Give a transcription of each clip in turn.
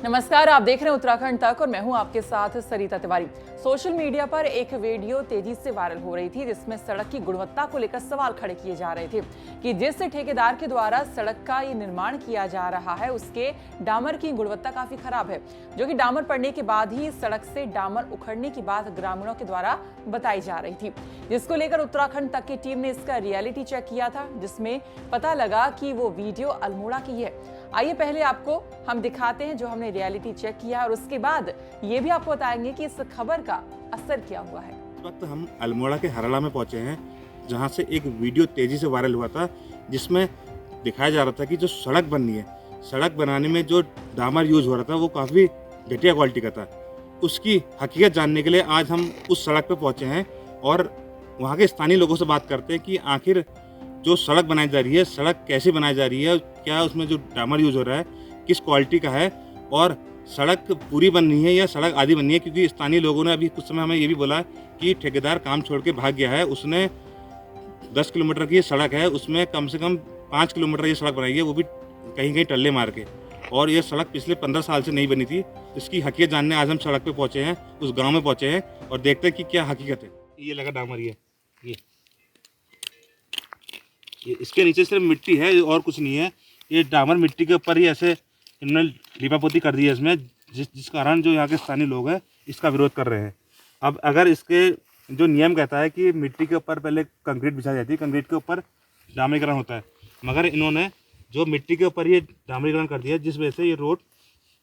नमस्कार, आप देख रहे हैं उत्तराखंड तक और मैं हूं आपके साथ सरिता तिवारी। सोशल मीडिया पर एक वीडियो तेजी से वायरल हो रही थी जिसमें सड़क की गुणवत्ता को लेकर सवाल खड़े किए जा रहे थे कि जिस ठेकेदार के द्वारा सड़क का ये निर्माण किया जा रहा है उसके डामर की गुणवत्ता काफी खराब है, जो कि डामर पड़ने के बाद ही सड़क से डामर उखड़ने की बात ग्रामीणों के द्वारा बताई जा रही थी, जिसको लेकर उत्तराखंड तक की टीम ने इसका रियलिटी चेक किया था, जिसमें पता लगा कि वो वीडियो अल्मोड़ा की है। आइए पहले आपको हम दिखाते हैं जो हमने रियलिटी चेक किया और उसके बाद ये भी आपको बताएंगे कि इस खबर का असर क्या हुआ है। इस वक्त हम अल्मोड़ा के हरला में पहुंचे हैं, जहां से एक वीडियो तेजी से वायरल हुआ था जिसमें दिखाया जा रहा था कि जो सड़क बननी है, सड़क बनाने में जो डामर यूज हो रहा था वो काफ़ी घटिया क्वालिटी का था। उसकी हकीकत जानने के लिए आज हम उस सड़क पर पहुंचे हैं और वहाँ के स्थानीय लोगों से बात करते हैं कि आखिर जो सड़क बनाई जा रही है, सड़क कैसे बनाई जा रही है, क्या उसमें जो डामर यूज हो रहा है किस क्वालिटी का है और सड़क पूरी बननी है या सड़क आधी बननी है। क्योंकि स्थानीय लोगों ने अभी कुछ समय हमें ये भी बोला कि ठेकेदार काम छोड़ के भाग गया है, उसने 10 किलोमीटर की सड़क है, उसमें कम से कम 5 किलोमीटर ये सड़क बनाई है, वो भी कहीं कहीं टल्ले मार के, और ये सड़क पिछले 15 साल से नहीं बनी थी। इसकी हकीकत जानने आज हम सड़क पे पहुंचे हैं, उस गाँव में पहुंचे हैं और देखते हैं कि क्या हकीकत है। ये लगा डामर, ये इसके नीचे सिर्फ मिट्टी है और कुछ नहीं है। ये डामर मिट्टी के ऊपर ही ऐसे इन्होंने लीपापोती कर दी है इसमें, जिस कारण जो यहाँ के स्थानीय लोग हैं इसका विरोध कर रहे हैं। अब अगर इसके जो नियम कहता है कि मिट्टी के ऊपर पहले कंक्रीट बिछाई जाती है, कंक्रीट के ऊपर डामरीकरण होता है, मगर इन्होंने जो मिट्टी के ऊपर ये डामरीकरण कर दिया जिस वजह से ये रोड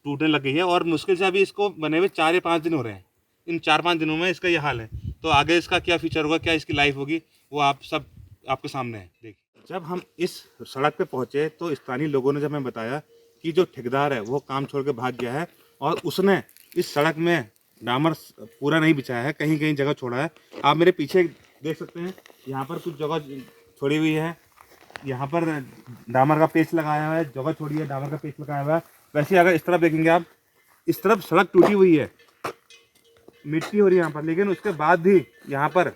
टूटने लग गई है और मुश्किल से अभी इसको बने हुए 4 या 5 दिन हो रहे हैं। इन 4-5 दिनों में इसका ये हाल है, तो आगे इसका क्या फ्यूचर होगा, क्या इसकी लाइफ होगी, वो आप सब आपके सामने है। देखिए, जब हम इस सड़क पे पहुंचे तो स्थानीय लोगों ने जब हमें बताया कि जो ठेकेदार है वो काम छोड़ के भाग गया है और उसने इस सड़क में डामर पूरा नहीं बिछाया है, कहीं कहीं जगह छोड़ा है। आप मेरे पीछे देख सकते हैं, यहाँ पर कुछ जगह छोड़ी हुई है, यहाँ पर डामर का पेस्ट लगाया हुआ है, जगह छोड़ी है, डामर का पेस्ट लगाया हुआ है। वैसे अगर इस तरफ देखेंगे आप, इस तरफ सड़क टूटी हुई है, मिट्टी हो रही है यहाँ पर, लेकिन उसके बाद भी यहाँ पर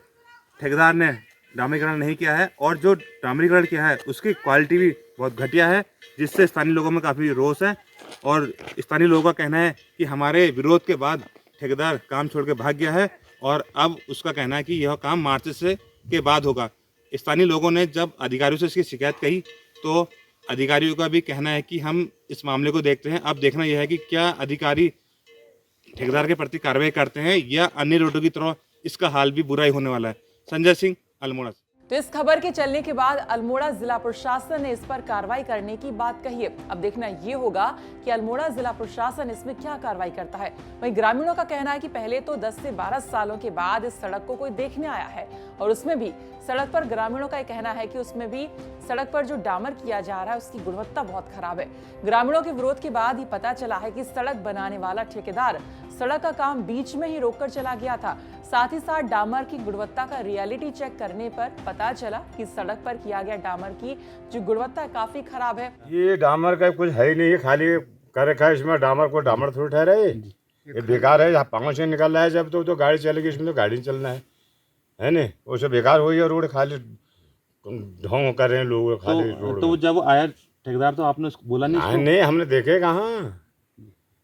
ठेकेदार ने डामरीकरण नहीं किया है और जो डामरीकरण किया है उसकी क्वालिटी भी बहुत घटिया है, जिससे स्थानीय लोगों में काफ़ी रोष है। और स्थानीय लोगों का कहना है कि हमारे विरोध के बाद ठेकेदार काम छोड़ के भाग गया है और अब उसका कहना है कि यह काम मार्च से के बाद होगा। स्थानीय लोगों ने जब अधिकारियों से इसकी शिकायत कही तो अधिकारियों का भी कहना है कि हम इस मामले को देखते हैं। अब देखना यह है कि क्या अधिकारी ठेकेदार के प्रति कार्रवाई करते हैं या अन्य रोडों की तरह इसका हाल भी बुरा ही होने वाला है। संजय सिंह, अल्मोड़ा। तो इस खबर के चलने के बाद अल्मोड़ा जिला प्रशासन ने इस पर कार्रवाई करने की बात कही है। अब देखना ये होगा कि अल्मोड़ा जिला प्रशासन इसमें क्या कार्रवाई करता है। वहीं ग्रामीणों का कहना है कि पहले तो 10 से 12 सालों के बाद इस सड़क को कोई देखने आया है और उसमें भी सड़क पर ग्रामीणों का कहना है कि उसमें भी सड़क पर जो डामर किया जा रहा है उसकी गुणवत्ता बहुत खराब है। ग्रामीणों के विरोध के बाद ही पता चला है कि सड़क बनाने वाला ठेकेदार सड़क का काम बीच में ही रोककर चला गया था। साथ ही साथ डामर की गुणवत्ता का रियलिटी चेक करने पर पता चला कि सड़क पर किया गया डामर की जो गुणवत्ता काफी खराब है। ये डामर का कुछ है ही नहीं, खाली कर रखा है इसमें। डामर को डामर थोड़ी ठहरा है, ये बेकार है। पाँव से निकल रहा है जब तो गाड़ी चलेगी, इसमें तो गाड़ी चलना है नहीं, वो सब बेकार हुई है रोड, खाली ढोंग कर रहे हैं लोग खाली रोड। तो जब आया ठेकेदार तो आपने उसको बोला नहीं? नहीं, हमने देखे कहाँ,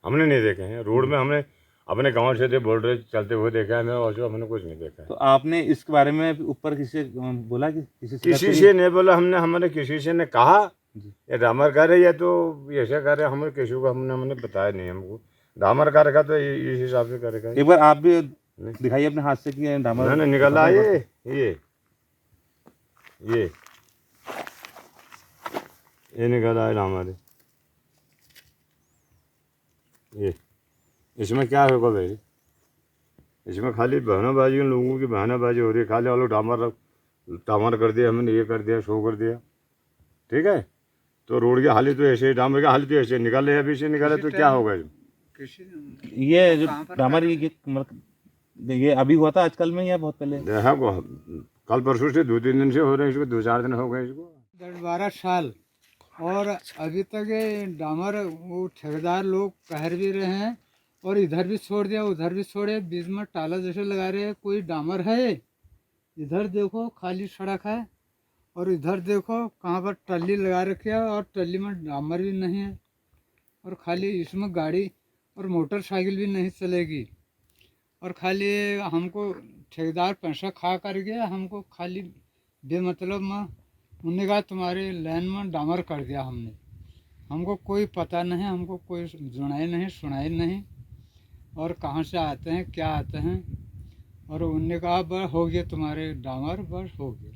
हमने नहीं देखे हैं रोड में। हमने अपने गांव से थे बोल रहे चलते हुए देखा है, और जो हमने कुछ नहीं देखा। तो आपने इसके बारे में ऊपर किसी से बोला कि किसी से नहीं बोला हमने, हमारे किसी से ने कहा ये डामर कर रहे, या तो ऐसे कर रहे, हमें किसी को हमने बताया नहीं। हमको डामर का रखा तो इस हिसाब से करेगा। एक बार आप भी दिखाइए अपने हाथ से कि डामर नहीं निकला ये निकला है डामर। ये इसमें क्या होगा भाई, इसमें खाली बहानाबाजी, लोगों की बहानाबाजी हो रही है। खाली वालों डामर कर दिया, हमने ये कर दिया, शो कर दिया, ठीक है। तो रोड की हालत तो ऐसे, डामर की हालत तो ऐसे निकाले, अभी से निकाले तो क्या होगा। ये जो डामर ये अभी हुआ था आजकल में या बहुत पहले? देखो कल परसों से 2-3 दिन से हो रहे हैं, इसको 2-4 दिन हो गए इसको। 10-12 साल और अभी तक ये डामर वो ठेकेदार लोग कह भी रहे हैं और इधर भी छोड़ दिया उधर भी छोड़े, बीच में टाला जैसे लगा रहे हैं। कोई डामर है? इधर देखो खाली सड़क है और इधर देखो कहाँ पर टल्ली लगा रखी है और टल्ली में डामर भी नहीं है और खाली इसमें गाड़ी और मोटरसाइकिल भी नहीं चलेगी। और खाली हमको ठेकेदार पैसा खा कर गया, हमको खाली बेमतलब में उन्होंने कहा तुम्हारे लाइन में डामर कर दिया हमने। हमको कोई पता नहीं, हमको कोई सुनाई नहीं सुनाई नहीं, और कहाँ से आते हैं क्या आते हैं। और उनने कहा बस हो गया तुम्हारे डामर, बस हो गया।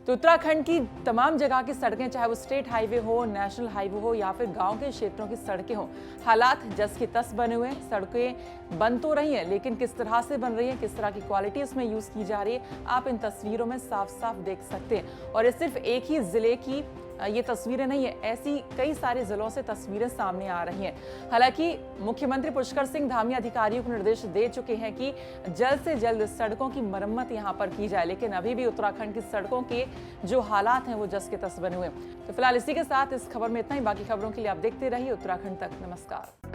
तो उत्तराखंड की तमाम जगह की सड़कें, चाहे वो स्टेट हाईवे हो, नेशनल हाईवे हो या फिर गांव के क्षेत्रों की सड़कें हो, हालात जस के तस बने हुए हैं। सड़कें बन तो रही हैं, लेकिन किस तरह से बन रही हैं, किस तरह की क्वालिटी इसमें यूज की जा रही है, आप इन तस्वीरों में साफ साफ देख सकते हैं। और ये सिर्फ एक ही जिले की ये तस्वीरें नहीं है, ऐसी कई सारे जिलों से तस्वीरें सामने आ रही हैं। हालांकि मुख्यमंत्री पुष्कर सिंह धामी अधिकारियों को निर्देश दे चुके हैं कि जल्द से जल्द सड़कों की मरम्मत यहां पर की जाए, लेकिन अभी भी उत्तराखंड की सड़कों के जो हालात हैं वो जस के तस बने हुए हैं। तो फिलहाल इसी के साथ इस खबर में इतना ही। बाकी खबरों के लिए आप देखते रहिए उत्तराखंड तक। नमस्कार।